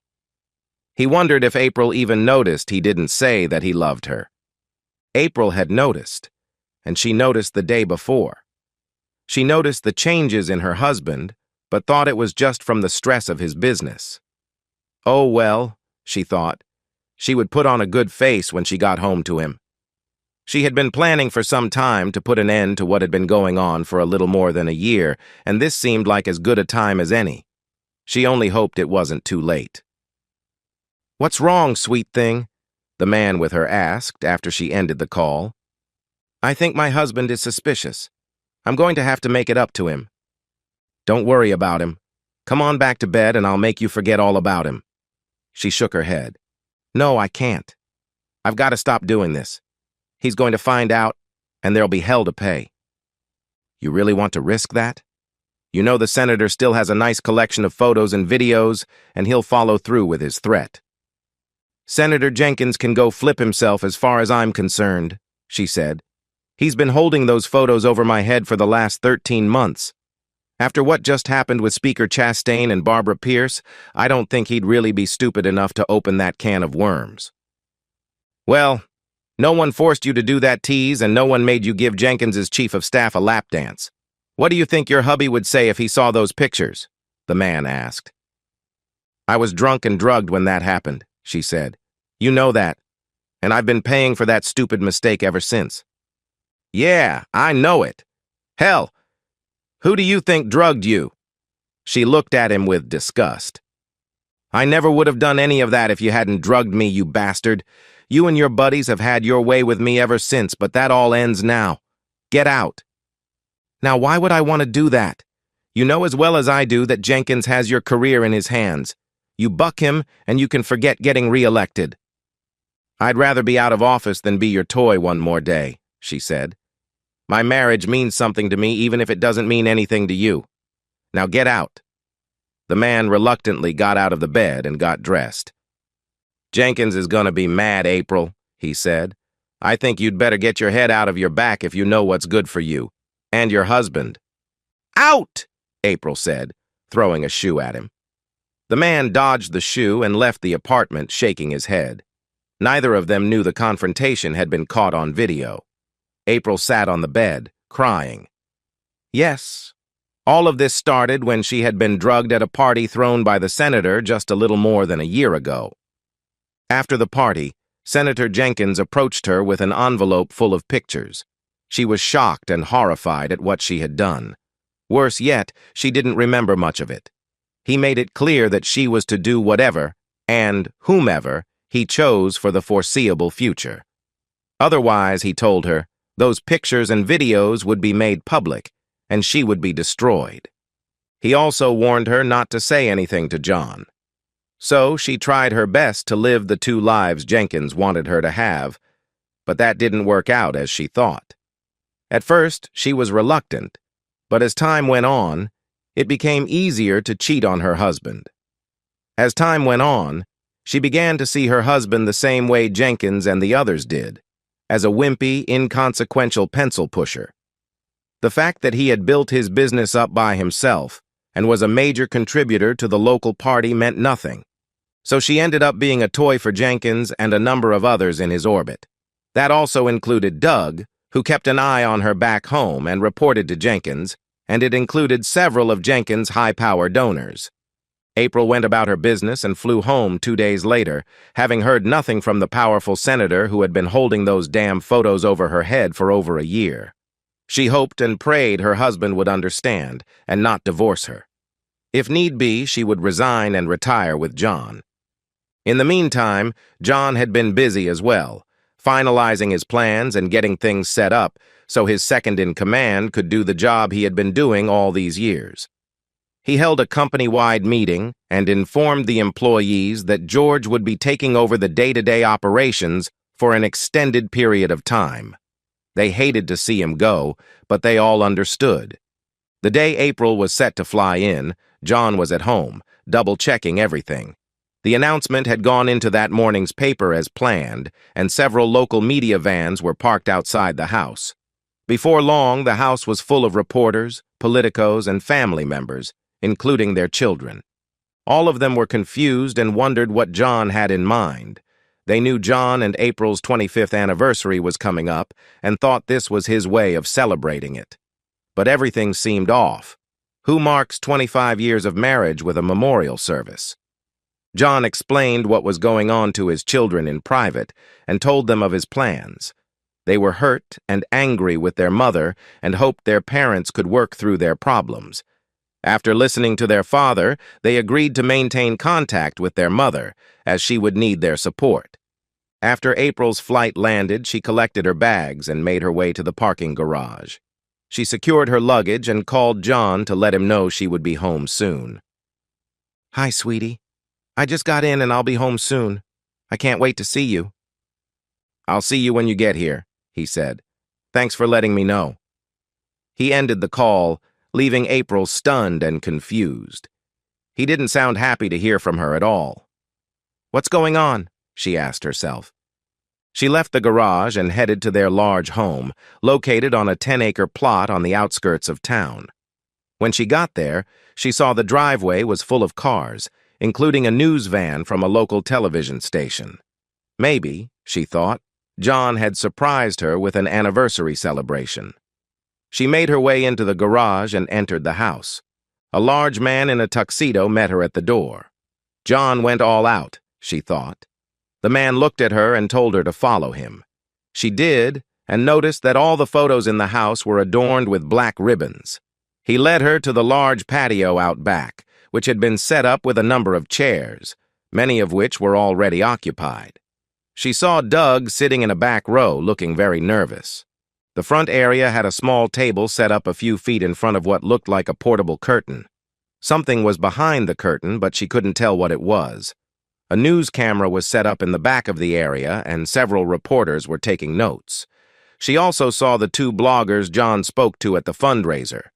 He wondered if April even noticed he didn't say that he loved her. April had noticed, and she noticed the day before. She noticed the changes in her husband, but thought it was just from the stress of his business. Oh well, she thought. She would put on a good face when she got home to him. She had been planning for some time to put an end to what had been going on for a little more than a year, and this seemed like as good a time as any. She only hoped it wasn't too late. What's wrong, sweet thing? The man with her asked after she ended the call. I think my husband is suspicious. I'm going to have to make it up to him. Don't worry about him. Come on back to bed and I'll make you forget all about him. She shook her head. No, I can't. I've got to stop doing this. He's going to find out, and there'll be hell to pay. You really want to risk that? You know the senator still has a nice collection of photos and videos, and he'll follow through with his threat. Senator Jenkins can go flip himself as far as I'm concerned, she said. He's been holding those photos over my head for the last 13 months. After what just happened with Speaker Chastain and Barbara Pierce, I don't think he'd really be stupid enough to open that can of worms. Well, no one forced you to do that tease, and no one made you give Jenkins's chief of staff a lap dance. What do you think your hubby would say if he saw those pictures? The man asked. I was drunk and drugged when that happened, she said. You know that, and I've been paying for that stupid mistake ever since. Yeah, I know it. Hell, who do you think drugged you? She looked at him with disgust. I never would have done any of that if you hadn't drugged me, you bastard. You and your buddies have had your way with me ever since, but that all ends now. Get out. Now, why would I want to do that? You know as well as I do that Jenkins has your career in his hands. You buck him, and you can forget getting re-elected. I'd rather be out of office than be your toy one more day, she said. My marriage means something to me even if it doesn't mean anything to you. Now get out. The man reluctantly got out of the bed and got dressed. Jenkins is gonna be mad, April, he said. I think you'd better get your head out of your back if you know what's good for you. And your husband. Out! April said, throwing a shoe at him. The man dodged the shoe and left the apartment, shaking his head. Neither of them knew the confrontation had been caught on video. April sat on the bed, crying. Yes, all of this started when she had been drugged at a party thrown by the senator just a little more than a year ago. After the party, Senator Jenkins approached her with an envelope full of pictures. She was shocked and horrified at what she had done. Worse yet, she didn't remember much of it. He made it clear that she was to do whatever, and whomever, he chose for the foreseeable future. Otherwise, he told her, those pictures and videos would be made public, and she would be destroyed. He also warned her not to say anything to John. So she tried her best to live the two lives Jenkins wanted her to have, but that didn't work out as she thought. At first, she was reluctant, but as time went on, it became easier to cheat on her husband. As time went on, she began to see her husband the same way Jenkins and the others did, as a wimpy, inconsequential pencil pusher. The fact that he had built his business up by himself and was a major contributor to the local party meant nothing. So she ended up being a toy for Jenkins and a number of others in his orbit. That also included Doug, who kept an eye on her back home and reported to Jenkins, and it included several of Jenkins' high-power donors. April went about her business and flew home 2 days later, having heard nothing from the powerful senator who had been holding those damn photos over her head for over a year. She hoped and prayed her husband would understand and not divorce her. If need be, she would resign and retire with John. In the meantime, John had been busy as well, finalizing his plans and getting things set up so his second-in-command could do the job he had been doing all these years. He held a company-wide meeting and informed the employees that George would be taking over the day-to-day operations for an extended period of time. They hated to see him go, but they all understood. The day April was set to fly in, John was at home, double-checking everything. The announcement had gone into that morning's paper as planned, and several local media vans were parked outside the house. Before long, the house was full of reporters, politicos, and family members, including their children. All of them were confused and wondered what John had in mind. They knew John and April's 25th anniversary was coming up and thought this was his way of celebrating it. But everything seemed off. Who marks 25 years of marriage with a memorial service? John explained what was going on to his children in private and told them of his plans. They were hurt and angry with their mother and hoped their parents could work through their problems. After listening to their father, they agreed to maintain contact with their mother, as she would need their support. After April's flight landed, she collected her bags and made her way to the parking garage. She secured her luggage and called John to let him know she would be home soon. "Hi, sweetie. I just got in and I'll be home soon. I can't wait to see you." "I'll see you when you get here," he said. "Thanks for letting me know." He ended the call, leaving April stunned and confused. He didn't sound happy to hear from her at all. "What's going on?" she asked herself. She left the garage and headed to their large home, located on a 10-acre plot on the outskirts of town. When she got there, she saw the driveway was full of cars, including a news van from a local television station. Maybe, she thought, John had surprised her with an anniversary celebration. She made her way into the garage and entered the house. A large man in a tuxedo met her at the door. John went all out, she thought. The man looked at her and told her to follow him. She did, and noticed that all the photos in the house were adorned with black ribbons. He led her to the large patio out back, which had been set up with a number of chairs, many of which were already occupied. She saw Doug sitting in a back row, looking very nervous. The front area had a small table set up a few feet in front of what looked like a portable curtain. Something was behind the curtain, but she couldn't tell what it was. A news camera was set up in the back of the area, and several reporters were taking notes. She also saw the two bloggers John spoke to at the fundraiser.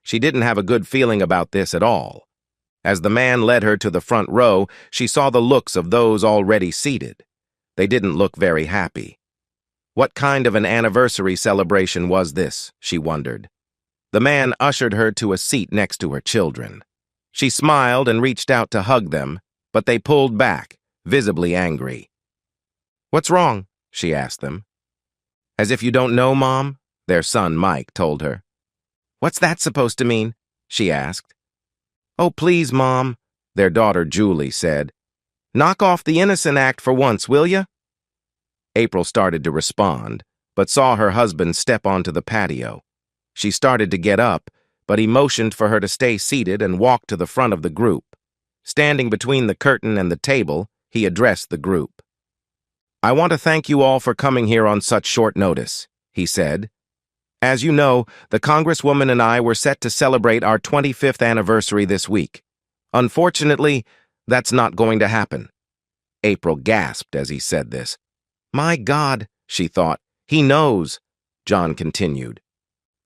She didn't have a good feeling about this at all. As the man led her to the front row, she saw the looks of those already seated. They didn't look very happy. What kind of an anniversary celebration was this, she wondered. The man ushered her to a seat next to her children. She smiled and reached out to hug them, but they pulled back, visibly angry. "What's wrong?" she asked them. "As if you don't know, Mom," their son Mike told her. "What's that supposed to mean?" she asked. "Oh, please, Mom," their daughter Julie said. "Knock off the innocent act for once, will ya?" April started to respond, but saw her husband step onto the patio. She started to get up, but he motioned for her to stay seated and walked to the front of the group. Standing between the curtain and the table, he addressed the group. "I want to thank you all for coming here on such short notice," he said. "As you know, the Congresswoman and I were set to celebrate our 25th anniversary this week. Unfortunately, that's not going to happen." April gasped as he said this. "My God," she thought, "he knows." John continued.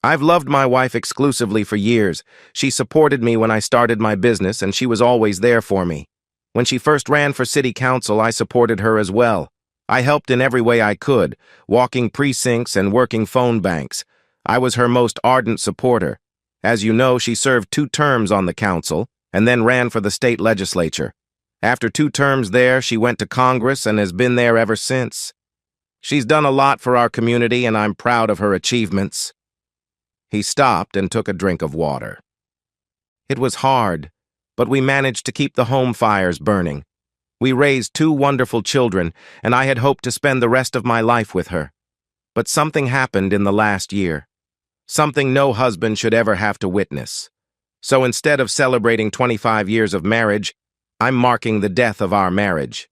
"I've loved my wife exclusively for years. She supported me when I started my business, and she was always there for me. When she first ran for city council, I supported her as well. I helped in every way I could, walking precincts and working phone banks. I was her most ardent supporter. As you know, she served 2 terms on the council and then ran for the state legislature. After 2 terms there, she went to Congress and has been there ever since. She's done a lot for our community, and I'm proud of her achievements." He stopped and took a drink of water. "It was hard, but we managed to keep the home fires burning. We raised 2 wonderful children, and I had hoped to spend the rest of my life with her. But something happened in the last year. something no husband should ever have to witness. So instead of celebrating 25 years of marriage, I'm marking the death of our marriage."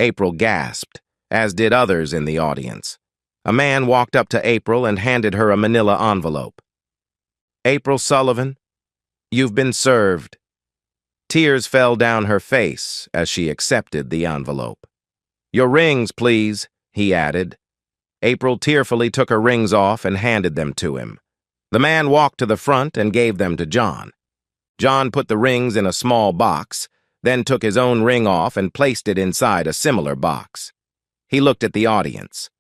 April gasped, as did others in the audience. A man walked up to April and handed her a manila envelope. "April Sullivan, you've been served." Tears fell down her face as she accepted the envelope. "Your rings, please," he added. April tearfully took her rings off and handed them to him. The man walked to the front and gave them to John. John put the rings in a small box, then took his own ring off and placed it inside a similar box. He looked at the audience.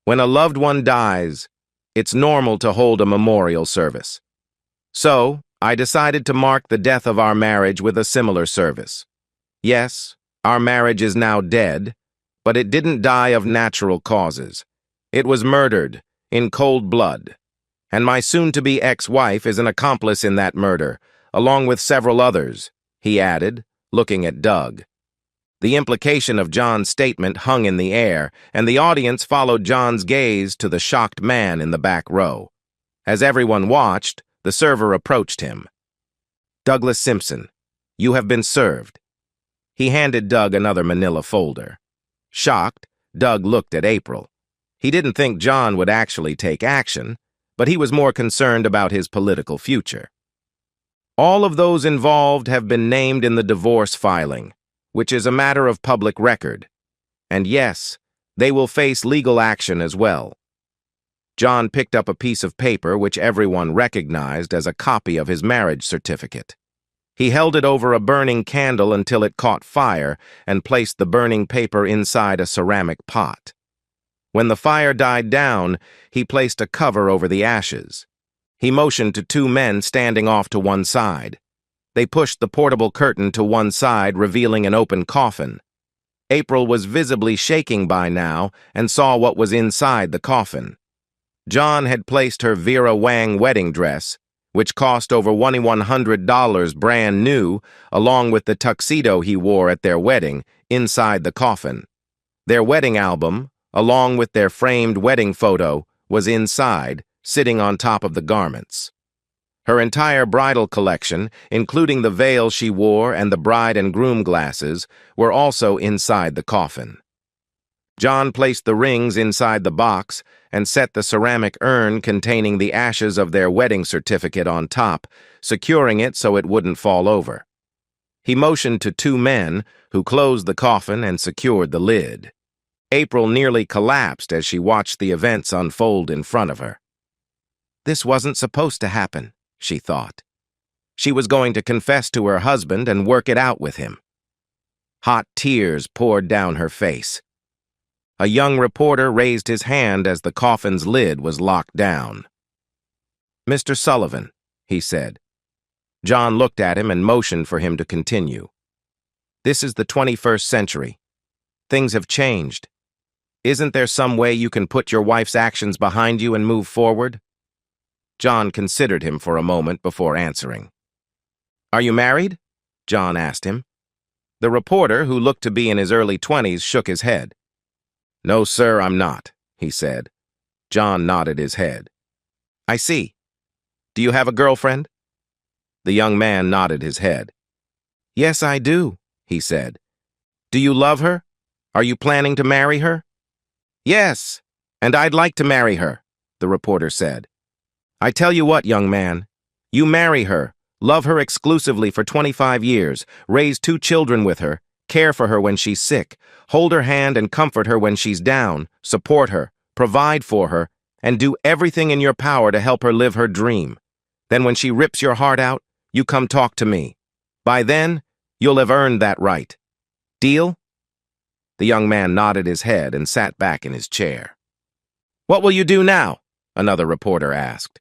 "When a loved one dies, it's normal to hold a memorial service. So, I decided to mark the death of our marriage with a similar service. Yes, our marriage is now dead, but it didn't die of natural causes. It was murdered, in cold blood. And my soon-to-be ex-wife is an accomplice in that murder, along with several others," he added, looking at Doug. The implication of John's statement hung in the air, and the audience followed John's gaze to the shocked man in the back row. As everyone watched, the server approached him. "Douglas Simpson, you have been served." He handed Doug another manila folder. Shocked, Doug looked at April. He didn't think John would actually take action, but he was more concerned about his political future. "All of those involved have been named in the divorce filing, which is a matter of public record. And yes, they will face legal action as well." John picked up a piece of paper which everyone recognized as a copy of his marriage certificate. He held it over a burning candle until it caught fire and placed the burning paper inside a ceramic pot. When the fire died down, he placed a cover over the ashes. He motioned to two men standing off to one side. They pushed the portable curtain to one side, revealing an open coffin. April was visibly shaking by now and saw what was inside the coffin. John had placed her Vera Wang wedding dress, which cost over $2,100 brand new, along with the tuxedo he wore at their wedding, inside the coffin. Their wedding album, along with their framed wedding photo, was inside, sitting on top of the garments. Her entire bridal collection, including the veil she wore and the bride and groom glasses, were also inside the coffin. John placed the rings inside the box and set the ceramic urn containing the ashes of their wedding certificate on top, securing it so it wouldn't fall over. He motioned to two men, who closed the coffin and secured the lid. April nearly collapsed as she watched the events unfold in front of her. This wasn't supposed to happen, she thought. She was going to confess to her husband and work it out with him. Hot tears poured down her face. A young reporter raised his hand as the coffin's lid was locked down. "Mr. Sullivan," he said. John looked at him and motioned for him to continue. "This is the 21st century. Things have changed. Isn't there some way you can put your wife's actions behind you and move forward?" John considered him for a moment before answering. "Are you married?" John asked him. The reporter, who looked to be in his early 20s, shook his head. "No, sir, I'm not," he said. John nodded his head. "I see. Do you have a girlfriend?" The young man nodded his head. "Yes, I do," he said. "Do you love her? Are you planning to marry her?" "Yes, and I'd like to marry her," the reporter said. "I tell you what, young man, you marry her, love her exclusively for 25 years, raise 2 children with her, care for her when she's sick, hold her hand and comfort her when she's down, support her, provide for her, and do everything in your power to help her live her dream. Then when she rips your heart out, you come talk to me. By then, you'll have earned that right. Deal?" The young man nodded his head and sat back in his chair. "What will you do now?" another reporter asked.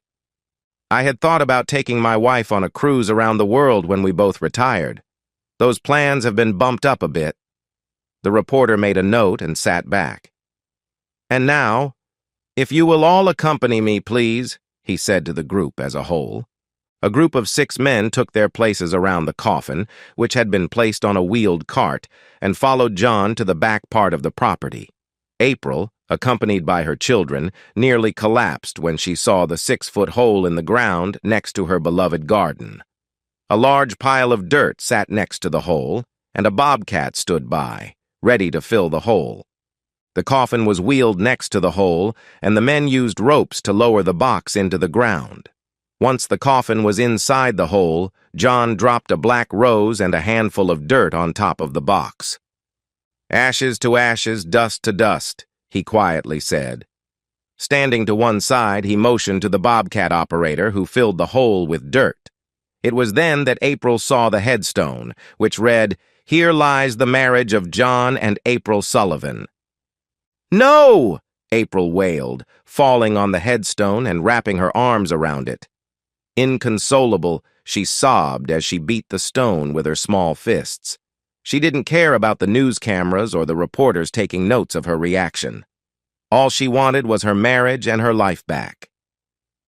"I had thought about taking my wife on a cruise around the world when we both retired. Those plans have been bumped up a bit." The reporter made a note and sat back. "And now, if you will all accompany me, please," he said to the group as a whole. A group of 6 men took their places around the coffin, which had been placed on a wheeled cart, and followed John to the back part of the property. April, accompanied by her children, nearly collapsed when she saw the 6-foot hole in the ground next to her beloved garden. A large pile of dirt sat next to the hole, and a bobcat stood by, ready to fill the hole. The coffin was wheeled next to the hole, and the men used ropes to lower the box into the ground. Once the coffin was inside the hole, John dropped a black rose and a handful of dirt on top of the box. "Ashes to ashes, dust to dust," he quietly said. Standing to one side, he motioned to the bobcat operator who filled the hole with dirt. It was then that April saw the headstone, which read, "Here lies the marriage of John and April Sullivan." "No!" April wailed, falling on the headstone and wrapping her arms around it. Inconsolable, she sobbed as she beat the stone with her small fists. She didn't care about the news cameras or the reporters taking notes of her reaction. All she wanted was her marriage and her life back.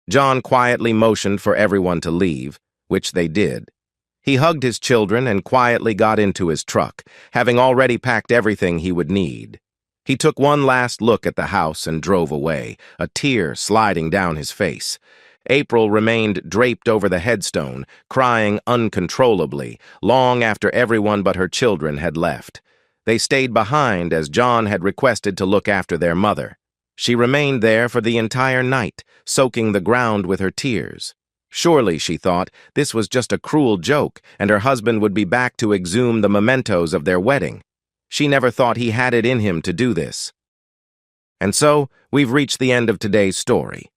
John quietly motioned for everyone to leave, which they did. He hugged his children and quietly got into his truck, having already packed everything he would need. He took one last look at the house and drove away, a tear sliding down his face. April remained draped over the headstone, crying uncontrollably, long after everyone but her children had left. They stayed behind as John had requested to look after their mother. She remained there for the entire night, soaking the ground with her tears. Surely, she thought, this was just a cruel joke, and her husband would be back to exhume the mementos of their wedding. She never thought he had it in him to do this. And so, we've reached the end of today's story.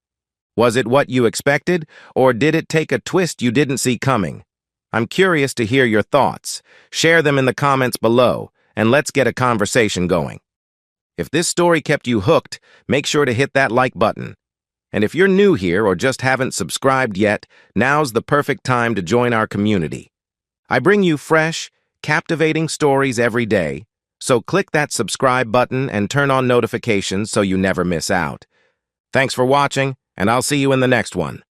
Was it what you expected, or did it take a twist you didn't see coming? I'm curious to hear your thoughts. Share them in the comments below, and let's get a conversation going. If this story kept you hooked, make sure to hit that like button. And if you're new here or just haven't subscribed yet, now's the perfect time to join our community. I bring you fresh, captivating stories every day, so click that subscribe button and turn on notifications so you never miss out. Thanks for watching, and I'll see you in the next one.